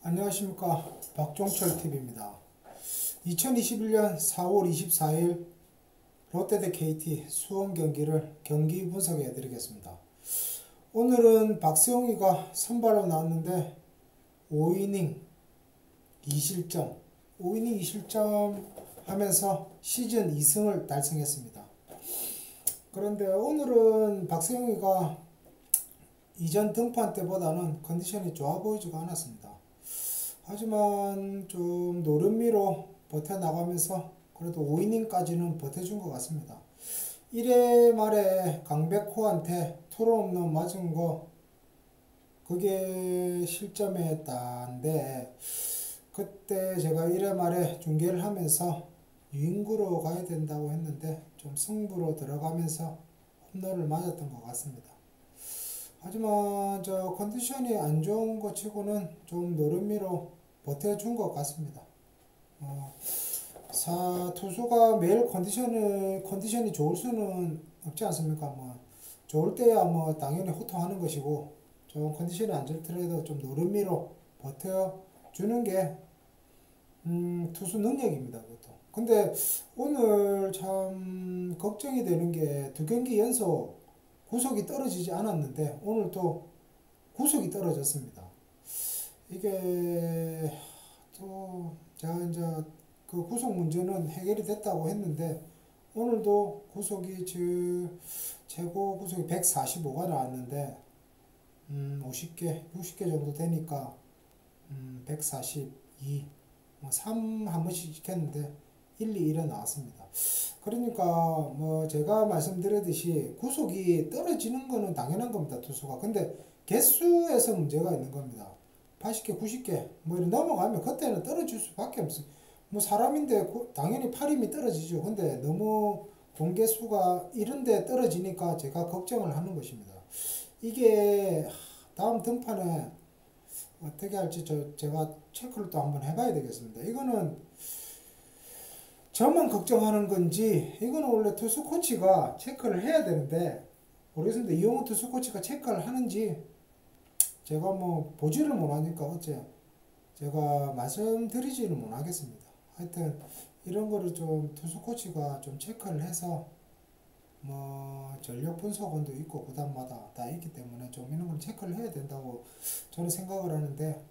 안녕하십니까, 박종철TV입니다. 2021년 4월 24일 롯데 대 KT 수원 경기를 경기 분석해 드리겠습니다. 오늘은 박세웅이가 선발로 나왔는데 5이닝 2실점 5이닝 2실점 하면서 시즌 2승을 달성했습니다. 그런데 오늘은 박세웅이가 이전 등판 때보다는 컨디션이 좋아 보이지가 않았습니다. 하지만 좀 노름미로 버텨나가면서 그래도 5이닝까지는 버텨준 것 같습니다. 1회 말에 강백호한테 투런홈런 맞은 거 그게 실점했다는데, 그때 제가 1회 말에 중계를 하면서 유인구로 가야 된다고 했는데 좀 승부로 들어가면서 홈런을 맞았던 것 같습니다. 하지만 저 컨디션이 안 좋은 것 치고는 좀 노름미로 버텨준 것 같습니다. 투수가 매일 컨디션이 좋을 수는 없지 않습니까? 좋을 때야 당연히 호통하는 것이고, 좀 컨디션이 안 좋더라도 좀 노름미로 버텨주는 게 투수 능력입니다. 그것도. 근데 오늘 참 걱정이 되는 게 두 경기 연속 구속이 떨어지지 않았는데 오늘 또 구속이 떨어졌습니다. 이게 또 제가 이제 그 구속 문제는 해결이 됐다고 했는데 오늘도 구속이 최고 구속이 145가 나왔는데 50개 60개 정도 되니까 142 3 한 번씩 시켰는데 1, 2, 1에 나왔습니다. 그러니까 제가 말씀드렸듯이 구속이 떨어지는 거는 당연한 겁니다. 투수가. 근데 개수에서 문제가 있는 겁니다. 80개 90개 이렇게 넘어가면 그때는 떨어질 수밖에 없어요. 사람인데 당연히 팔힘이 떨어지죠. 근데 너무 공개수가 이런데 떨어지니까 제가 걱정을 하는 것입니다. 이게 다음 등판에 어떻게 할지 제가 체크를 또 한번 해봐야 되겠습니다. 이거는 저만 걱정하는 건지, 이거는 원래 투수 코치가 체크를 해야 되는데 모르겠습니다. 이용호 투수 코치가 체크를 하는지 제가 보지를 못하니까 어째 제가 말씀드리지는 못하겠습니다. 하여튼 이런 거를 좀 투수 코치가 좀 체크를 해서 전력 분석원도 있고 구단마다 다 있기 때문에 좀 이런 걸 체크를 해야 된다고 저는 생각을 하는데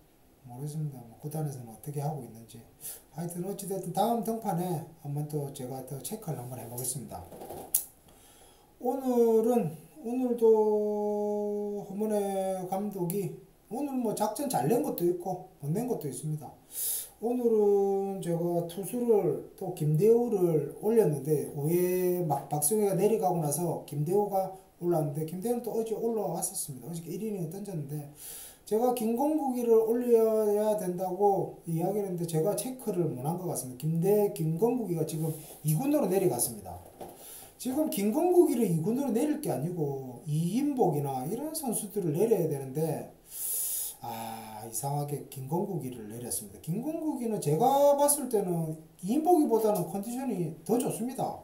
모르겠습니다. 구단에서는 어떻게 하고 있는지. 하여튼 어찌됐든 다음 등판에 한번 또 제가 더 체크를 한번 해보겠습니다. 오늘도 허문회 감독이 오늘 작전 잘 낸 것도 있고 못 낸 것도 있습니다. 오늘은 제가 투수를 또 김대우를 올렸는데 5회 박승우가 내려가고 나서 김대우가 올랐는데 김대우는 또 어제 올라왔었습니다. 어저께 1이닝 던졌는데 제가 김건국이를 올려야 된다고 이야기를 했는데 제가 체크를 못한 것 같습니다. 김건국이가 지금 2군으로 내려갔습니다. 지금 김건국이를 2군으로 내릴 게 아니고 이인복이나 이런 선수들을 내려야 되는데 이상하게 김건국이를 내렸습니다. 김건국이는 제가 봤을 때는 이인복이보다는 컨디션이 더 좋습니다.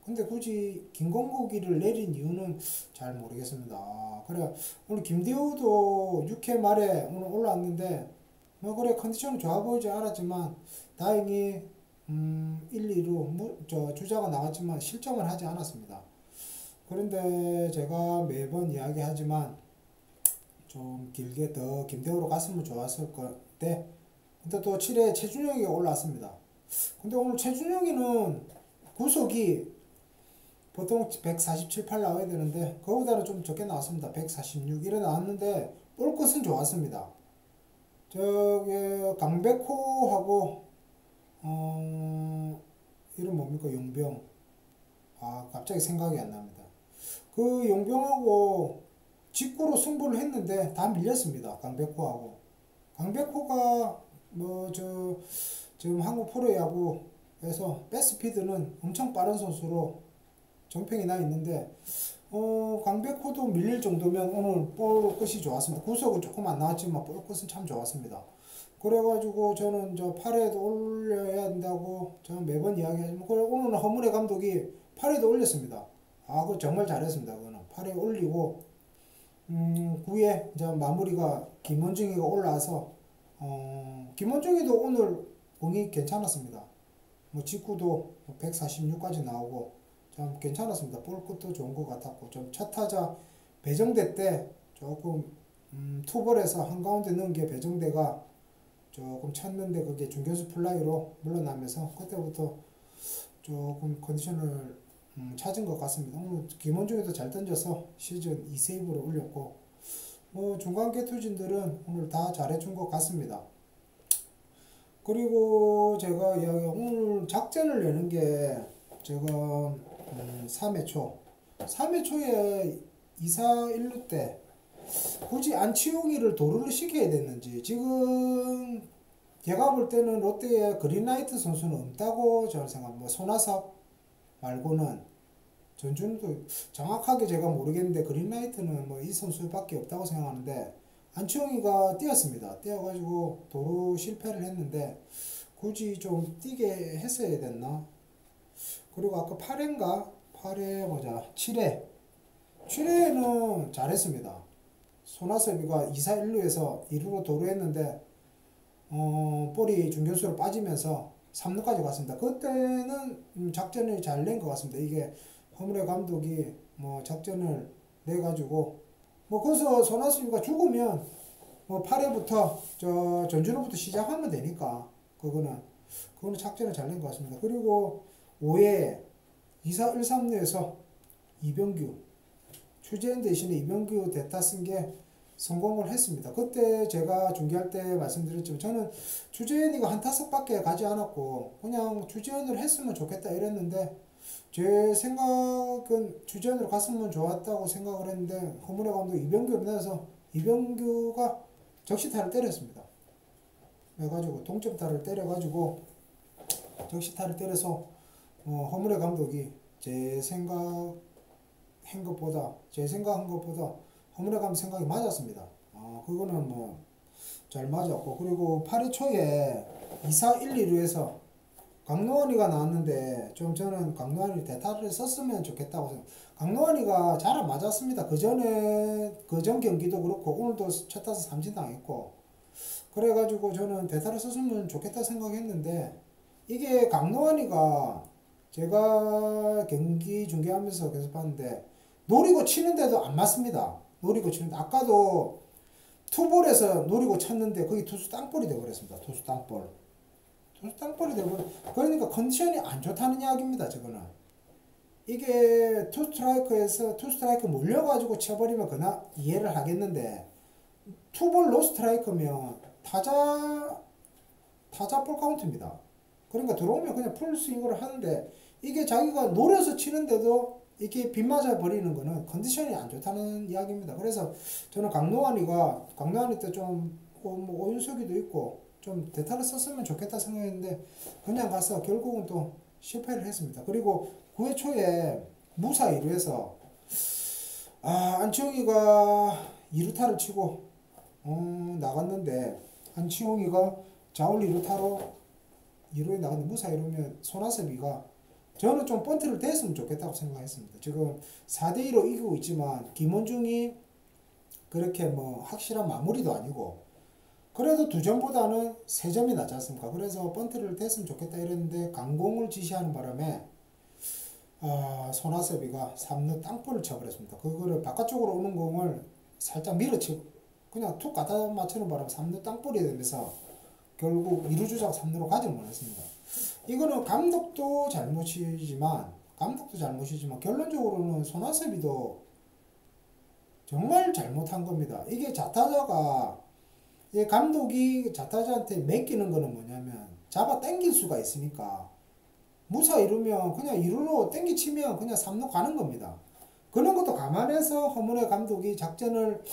근데 굳이 김건국이를 내린 이유는 잘 모르겠습니다. 그래 오늘 김대우도 6회 말에 오늘 올라왔는데 그래 컨디션이 좋아 보이지 않았지만 다행히 1, 2루 주자가 나왔지만 실점을 하지 않았습니다. 그런데 제가 매번 이야기하지만 좀 길게 더 김대우로 갔으면 좋았을 건데, 근데 또 7회 최준영이가 올라왔습니다. 근데 오늘 최준영이는 구속이 보통 147, 8 나와야 되는데 그거보다는 좀 적게 나왔습니다. 146 이래 나왔는데 볼 것은 좋았습니다. 저기 강백호하고 이름 뭡니까? 용병. 갑자기 생각이 안 납니다. 그 용병하고 직구로 승부를 했는데 다 밀렸습니다. 강백호하고. 강백호가 지금 한국 프로야구에서 패스피드는 엄청 빠른 선수로 정평이 나 있는데 강백호도 밀릴 정도면 오늘 볼 끝이 좋았습니다. 구속은 조금 안 나왔지만 볼 끝은 참 좋았습니다. 그래가지고 저는 8회도 올려야 된다고 저는 매번 이야기하지만 오늘은 허문회 감독이 8회도 올렸습니다. 그거 정말 잘했습니다. 그거는 8회 올리고 9회 이제 마무리가 김원중이가 올라와서 김원중이도 오늘 공이 괜찮았습니다. 뭐 직구도 146까지 나오고 참 괜찮았습니다. 볼 끝도 좋은 것 같았고 좀 첫 타자 배정대 때 조금 투볼에서 한가운데 넣은 게 배정대가 조금 쳤는데 그게 중견수 플라이로 물러나면서 그때부터 조금 컨디션을 찾은 것 같습니다. 오늘 김원중이도 잘 던져서 시즌 2세이브를 올렸고 뭐 중간계 투진들은 오늘 다 잘해준 것 같습니다. 그리고 제가 오늘 작전을 내는 게 제가 3회 초 3회 초에 2사 1루 때 굳이 안치홍이를 도루를 시켜야 됐는지 지금 제가 볼 때는 롯데에 그린라이트 선수는 없다고 저는 생각합니다. 뭐 손아섭 말고는 전준도 정확하게 제가 모르겠는데 그린라이트는 뭐 이 선수밖에 없다고 생각하는데 안치홍이가 뛰었습니다. 뛰어가지고 도루 실패를 했는데 굳이 좀 뛰게 했어야 됐나? 그리고 아까 8회인가? 8회 보자. 7회는 잘했습니다. 손아섭이가 2사 1루에서 2루로 도루했는데 볼이 중견수로 빠지면서 3루까지 갔습니다. 그때는 작전을 잘 낸 것 같습니다. 이게 허물의 감독이 뭐 작전을 내가지고 뭐 거기서 손아섭이가 죽으면 뭐 8회부터 저 전준호부터 시작하면 되니까 그거는 작전을 잘 낸 것 같습니다. 그리고 5회 2사 1, 3루에서 이병규 추재현 대신에 이병규 대타 쓴 게 성공을 했습니다. 그때 제가 중계할 때 말씀드렸지만 저는 추재현이가 한 타석밖에 가지 않았고 그냥 추재현을 했으면 좋겠다 이랬는데 제 생각은 추재현으로 갔으면 좋았다고 생각을 했는데 허물의 감독 이병규를 내서 이병규가 적시타를 때렸습니다. 그래가지고 동점타를 때려가지고 적시타를 때려서 허물의 감독이 제 생각한 것보다 허물의 감독 생각이 맞았습니다. 그거는 뭐 잘 맞았고 그리고 8회 초에 2사 1, 2루에서 강노원이가 나왔는데 좀 저는 강노원이 대타를 썼으면 좋겠다고 생각. 강노원이가 잘 안 맞았습니다. 그전 경기도 그렇고 오늘도 첫 타석 삼진 당했고 그래가지고 저는 대타를 썼으면 좋겠다 생각했는데 이게 강노원이가 제가 경기 중계하면서 계속 봤는데 노리고 치는데도 안 맞습니다. 노리고 치는데 아까도 투볼에서 노리고 쳤는데 거기 투수 땅볼이 되어버렸습니다. 투수 땅볼이 되어버려. 그러니까 컨디션이 안 좋다는 이야기입니다. 저거는 이게 투 스트라이크 몰려가지고 쳐버리면 그나 이해를 하겠는데 투볼 노 스트라이크면 타자 볼 카운트입니다. 그러니까 들어오면 그냥 풀 스윙을 하는데 이게 자기가 노려서 치는데도 이렇게 빗맞아 버리는 거는 컨디션이 안 좋다는 이야기입니다. 그래서 저는 강노환이 때 좀 뭐 오윤석이도 있고 좀 대타를 썼으면 좋겠다 생각했는데 그냥 가서 결국은 또 실패를 했습니다. 그리고 9회 초에 무사 2루에서 안치홍이가 2루타를 치고 나갔는데 안치홍이가 자울 2루타로 2루에 나갔는데 무사 2루면 손아섭이가 저는 좀 번트를 댔으면 좋겠다고 생각했습니다. 지금 4대2로 이기고 있지만 김원중이 그렇게 뭐 확실한 마무리도 아니고 그래도 2점보다는 3점이 낫지 않습니까? 그래서 번트를 댔으면 좋겠다 이랬는데 강공을 지시하는 바람에 손아섭이가 3루 땅볼을 쳐버렸습니다. 그거를 바깥쪽으로 오는 공을 살짝 밀어치고 그냥 툭 갖다 맞추는 바람에 3루 땅볼이 되면서 결국 2루 주자가 3루로 가지를 못했습니다. 이거는 감독도 잘못이지만 결론적으로는 손아섭이도 정말 잘못한 겁니다. 이게 자타자가 감독이 자타자한테 맡기는 거는 뭐냐면 잡아 당길 수가 있으니까 무사 이루면 그냥 2루로 당기치면 그냥 3루 가는 겁니다. 그런 것도 감안해서 허문회 감독이 작전을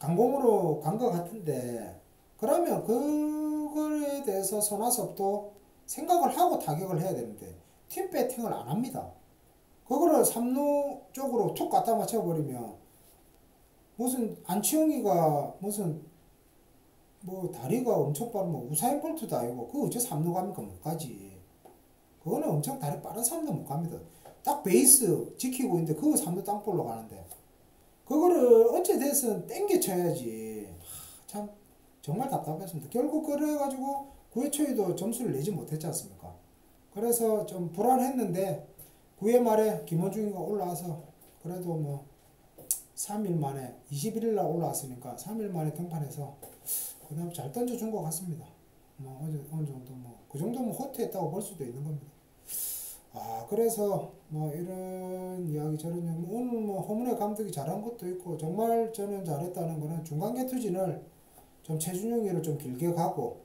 강공으로 간 것 같은데 그러면 그거에 대해서 손아섭도 생각을 하고 타격을 해야 되는데 팀 배팅을 안 합니다. 그거를 3루 쪽으로 툭 갖다 맞춰버리면 무슨 안치홍이가 무슨 뭐 다리가 엄청 빠른 뭐 우사인 볼트도 아니고 그거 어째 3루 갑니까? 못 가지. 그거는 엄청 다리 빠른 사람도 못 갑니다. 딱 베이스 지키고 있는데 그거 3루 땅볼로 가는데 그거를 어찌 됐든 땡겨 쳐야지. 참 정말 답답했습니다. 결국 그래가지고 9회 초에도 점수를 내지 못했지 않습니까? 그래서 좀 불안했는데 9회 말에 김원중이가 올라와서 그래도 뭐 3일 만에 21일 날 올라왔으니까 3일 만에 등판해서 그다음 잘 던져준 것 같습니다. 뭐 어느 정도 뭐 그 정도면 호투했다고 볼 수도 있는 겁니다. 그래서 뭐 이런 이야기 저런 이야기, 오늘 뭐 허문회 감독이 잘한 것도 있고 정말 저는 잘했다는 거는 중간 개투진을 좀 체준용이를 좀 길게 가고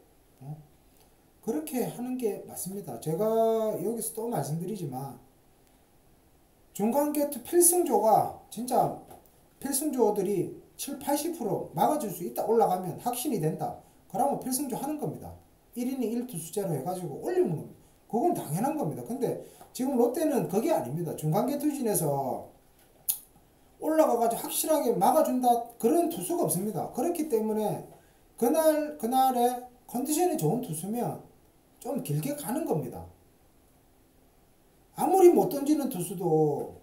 그렇게 하는 게 맞습니다. 제가 여기서 또 말씀드리지만 중간 개투 필승조가 진짜 필승조들이 7, 80% 막아줄 수 있다 올라가면 확신이 된다. 그러면 필승조 하는 겁니다. 1이닝 1투수제로 해가지고 올리는 겁니다. 그건 당연한 겁니다. 근데 지금 롯데는 그게 아닙니다. 중간 개투진에서 올라가가지고 확실하게 막아준다 그런 투수가 없습니다. 그렇기 때문에 그날에 컨디션이 좋은 투수면 좀 길게 가는 겁니다. 아무리 못 던지는 투수도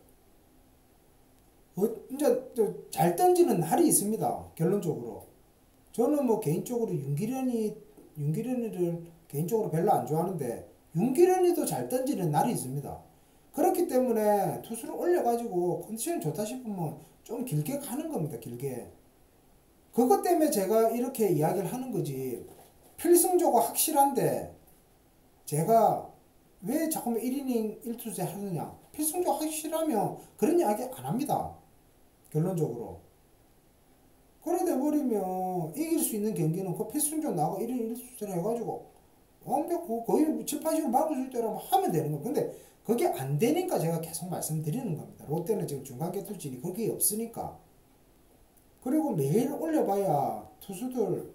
이제 잘 던지는 날이 있습니다. 결론적으로 저는 뭐 개인적으로 윤기련이를 개인적으로 별로 안 좋아하는데 윤기련이도 잘 던지는 날이 있습니다. 그렇기 때문에 투수를 올려가지고 컨디션이 좋다 싶으면 좀 길게 가는 겁니다. 길게. 그것 때문에 제가 이렇게 이야기를 하는 거지. 필승조가 확실한데 제가 왜 자꾸만 1이닝 1투수 하느냐. 필승조 확실하면 그런 이야기 안 합니다. 결론적으로. 그래 돼버리면 이길 수 있는 경기는 그 필승조 나가 1이닝 1투수를 해가지고 완벽 거의 7, 80을 막을 수 있다면 하면 되는 겁니다. 근데 그게 안 되니까 제가 계속 말씀드리는 겁니다. 롯데는 지금 중간 개투진이 거기에 없으니까. 그리고 매일 올려봐야 투수들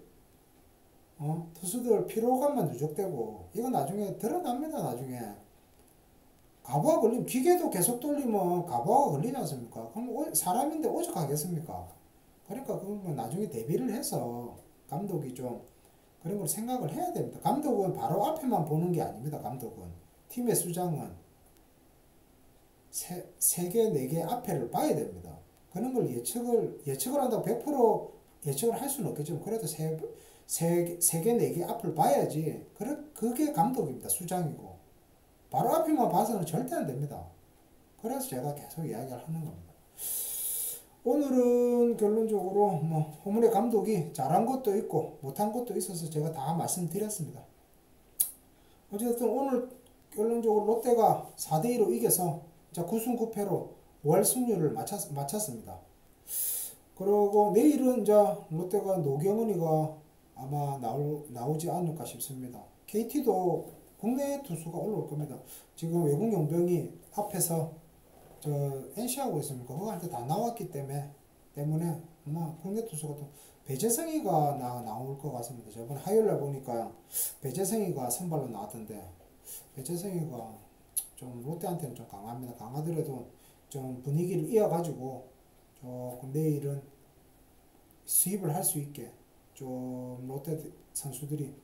피로감만 누적되고 이거 나중에 드러납니다. 나중에 가부가 걸리면 기계도 계속 돌리면 가부가 걸리지 않습니까? 그럼 사람인데 오죽하겠습니까? 그러니까 그건 나중에 대비를 해서 감독이 좀 그런 걸 생각을 해야 됩니다. 감독은 바로 앞에만 보는 게 아닙니다. 감독은 팀의 수장은 세 개, 네 개 앞에를 봐야 됩니다. 그런 걸 예측을 한다고 100% 예측을 할 수는 없겠지만 그래도 세 개, 네 개 앞을 봐야지. 그게 감독입니다. 수장이고. 바로 앞에만 봐서는 절대 안 됩니다. 그래서 제가 계속 이야기를 하는 겁니다. 오늘은 결론적으로 뭐 허문회 감독이 잘한 것도 있고 못한 것도 있어서 제가 다 말씀드렸습니다. 어쨌든 오늘 결론적으로 롯데가 4대2로 이겨서 9승 9패로 5할 승률을 마쳤습니다. 그리고 내일은 이제 롯데가 노경은이가 아마 나오지 않을까 싶습니다. KT도 국내 투수가 올라올 겁니다. 지금 외국 용병이 앞에서 NC하고 있습니까? 그거한테 다 나왔기 때문에 아마 국내 투수가 또 배재성이가 나올 것 같습니다. 저번 화요일날 보니까 배재성이가 선발로 나왔던데 배재성이가 좀 롯데한테는 좀 강합니다. 강하더라도 좀 분위기를 이어가지고 조금 내일은 수입을 할 수 있게 좀 롯데 선수들이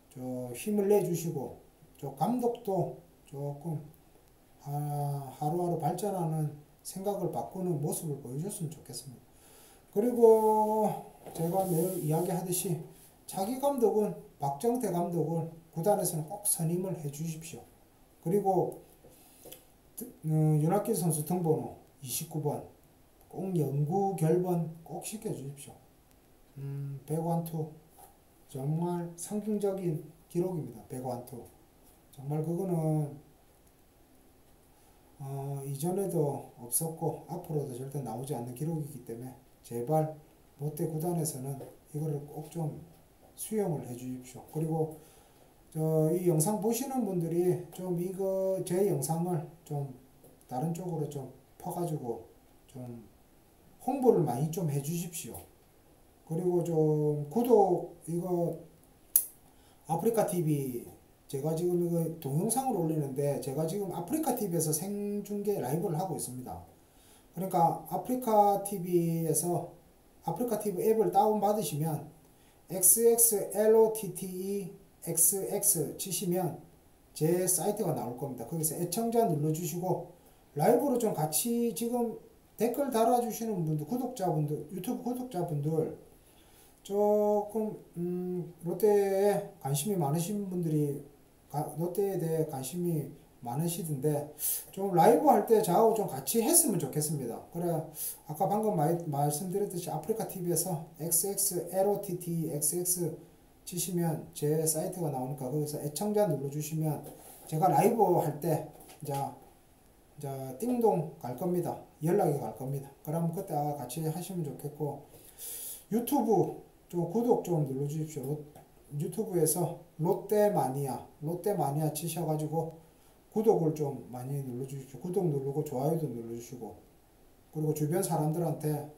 좀 힘을 내주시고 좀 감독도 조금 하루하루 발전하는 생각을 바꾸는 모습을 보여줬으면 좋겠습니다. 그리고 제가 매일 이야기하듯이 차기 감독은 박정태 감독을 구단에서는 꼭 선임을 해 주십시오. 그리고 윤학길 선수 등번호 29번 꼭 영구 결번 꼭 시켜주십시오. 백완투 정말 상징적인 기록입니다. 백완투 정말 그거는 이전에도 없었고 앞으로도 절대 나오지 않는 기록이기 때문에 제발 롯데 구단에서는 이거를 꼭 좀 수용을 해 주십시오. 그리고 이 영상 보시는 분들이 좀 이거 제 영상을 좀 다른 쪽으로 좀 퍼가지고 좀 홍보를 많이 좀 해 주십시오. 그리고 좀 구독 이거 아프리카 TV 제가 지금 이거 동영상을 올리는데 제가 지금 아프리카 TV에서 생중계 라이브를 하고 있습니다. 그러니까 아프리카 TV에서 아프리카 TV 앱을 다운 받으시면 XXLOTTEXX 치시면 제 사이트가 나올 겁니다. 거기서 애청자 눌러주시고 라이브로 좀 같이 지금 댓글 달아주시는 분들 구독자분들 유튜브 구독자분들 조금 롯데에 관심이 많으신 분들이 롯데에 대해 관심이 많으시던데 좀 라이브 할 때 저하고 좀 같이 했으면 좋겠습니다. 그래 아까 방금 말씀드렸듯이 아프리카 TV에서 XXLOTT 치시면 제 사이트가 나오니까 거기서 애청자 눌러주시면 제가 라이브 할 때 이제 띵동 갈 겁니다. 연락이 갈 겁니다. 그럼 그때 같이 하시면 좋겠고 유튜브 좀 구독 좀 눌러주십시오. 유튜브에서 롯데마니아 치셔가지고 구독을 좀 많이 눌러주십시오. 구독 누르고 좋아요도 눌러주시고 그리고 주변 사람들한테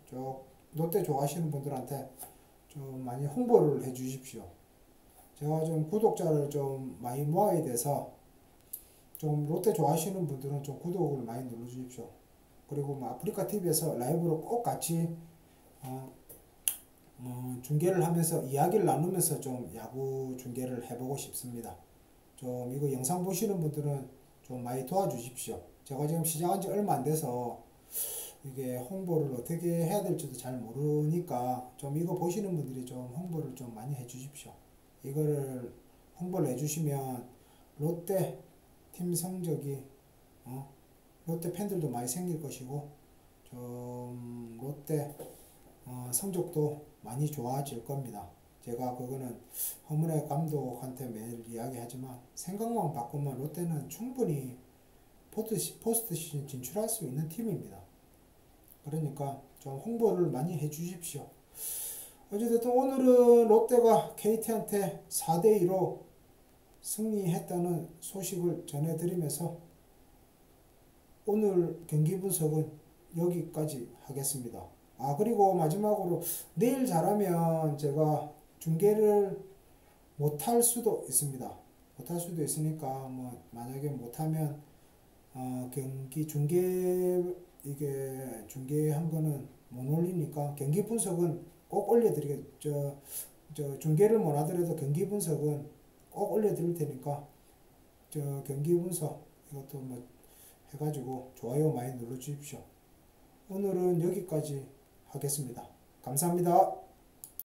롯데 좋아하시는 분들한테 좀 많이 홍보를 해주십시오. 제가 좀 구독자를 좀 많이 모아야 돼서 좀 롯데 좋아하시는 분들은 좀 구독을 많이 눌러주십시오. 그리고 뭐 아프리카 TV에서 라이브로 꼭 같이 중계를 하면서 이야기를 나누면서 좀 야구 중계를 해보고 싶습니다. 좀 이거 영상 보시는 분들은 좀 많이 도와주십시오. 제가 지금 시작한 지 얼마 안 돼서 이게 홍보를 어떻게 해야 될지도 잘 모르니까 좀 이거 보시는 분들이 좀 홍보를 좀 많이 해주십시오. 이거를 홍보를 해주시면 롯데 팀 성적이 롯데 팬들도 많이 생길 것이고 좀 롯데 성적도 많이 좋아질 겁니다. 제가 그거는 허문회 감독한테 매일 이야기하지만 생각만 바꾸면 롯데는 충분히 포스트 시즌 진출할 수 있는 팀입니다. 그러니까 좀 홍보를 많이 해주십시오. 어찌됐든 오늘은 롯데가 KT한테 4대2로 승리했다는 소식을 전해드리면서 오늘 경기 분석은 여기까지 하겠습니다. 그리고 마지막으로 내일 잘하면 제가 중계를 못할 수도 있습니다. 못할 수도 있으니까 뭐 만약에 못하면 경기 이게 중계한 거는 못 올리니까 경기 분석은 꼭 올려드리겠죠. 저 중계를 못 하더라도 경기 분석은 꼭 올려드릴 테니까 경기 분석 이것도 뭐 해가지고 좋아요 많이 눌러주십시오. 오늘은 여기까지 하겠습니다. 감사합니다.